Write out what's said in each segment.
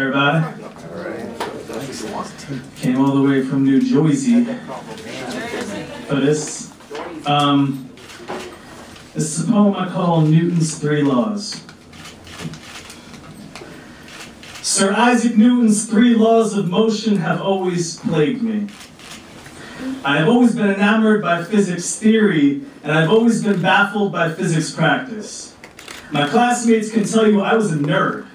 Everybody. Came all the way from New Jersey for this. This is a poem I call Newton's Three Laws. Sir Isaac Newton's three laws of motion have always plagued me. I have always been enamored by physics theory, and I've always been baffled by physics practice. My classmates can tell you I was a nerd.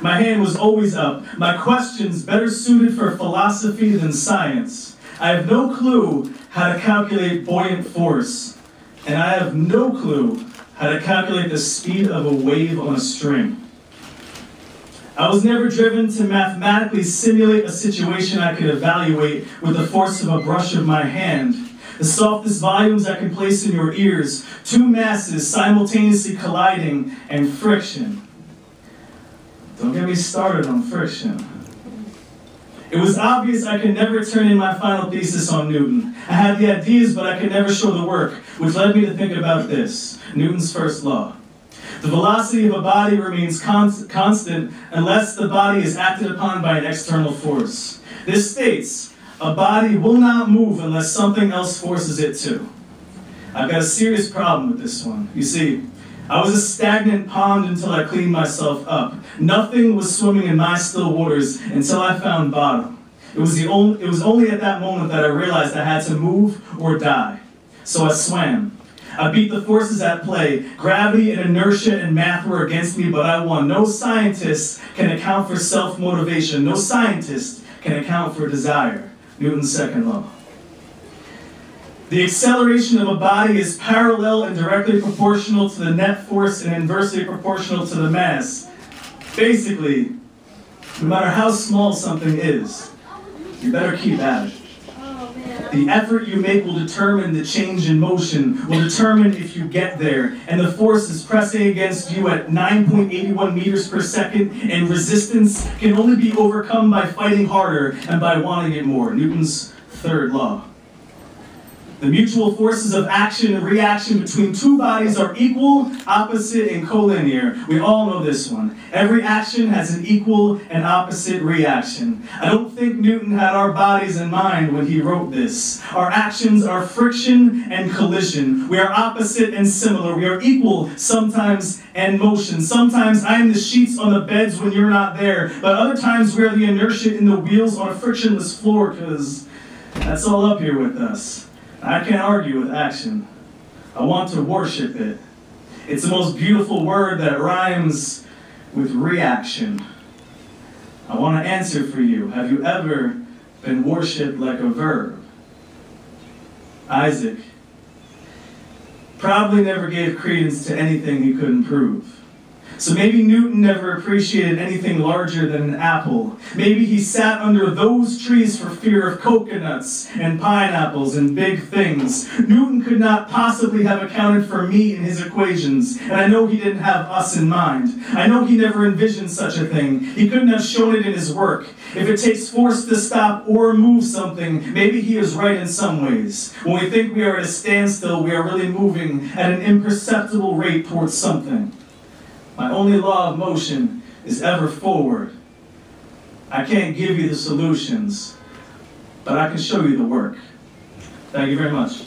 My hand was always up, my questions better suited for philosophy than science. I have no clue how to calculate buoyant force, and I have no clue how to calculate the speed of a wave on a string. I was never driven to mathematically simulate a situation I could evaluate with the force of a brush of my hand. The softest volumes I can place in your ears, two masses simultaneously colliding, and friction. Don't get me started on friction. It was obvious I could never turn in my final thesis on Newton. I had the ideas, but I could never show the work, which led me to think about this, Newton's first law. The velocity of a body remains constant unless the body is acted upon by an external force. This states, a body will not move unless something else forces it to. I've got a serious problem with this one. You see, I was a stagnant pond until I cleaned myself up. Nothing was swimming in my still waters until I found bottom. It was only at that moment that I realized I had to move or die. So I swam. I beat the forces at play. Gravity and inertia and math were against me, but I won. No scientist can account for self-motivation. No scientist can account for desire. Newton's second law. The acceleration of a body is parallel and directly proportional to the net force and inversely proportional to the mass. Basically, no matter how small something is, you better keep at it. The effort you make will determine the change in motion, will determine if you get there, and the force is pressing against you at 9.81 meters per second, and resistance can only be overcome by fighting harder and by wanting it more. Newton's third law. The mutual forces of action and reaction between two bodies are equal, opposite, and collinear. We all know this one. Every action has an equal and opposite reaction. I don't think Newton had our bodies in mind when he wrote this. Our actions are friction and collision. We are opposite and similar. We are equal sometimes and motion. Sometimes I am the sheets on the beds when you're not there, but other times we are the inertia in the wheels on a frictionless floor, because that's all up here with us. I can't argue with action. I want to worship it. It's the most beautiful word that rhymes with reaction. I want to answer for you. Have you ever been worshipped like a verb? Isaac probably never gave credence to anything he couldn't prove. So maybe Newton never appreciated anything larger than an apple. Maybe he sat under those trees for fear of coconuts and pineapples and big things. Newton could not possibly have accounted for me in his equations, and I know he didn't have us in mind. I know he never envisioned such a thing. He couldn't have shown it in his work. If it takes force to stop or move something, maybe he is right in some ways. When we think we are at a standstill, we are really moving at an imperceptible rate towards something. My only law of motion is ever forward. I can't give you the solutions, but I can show you the work. Thank you very much.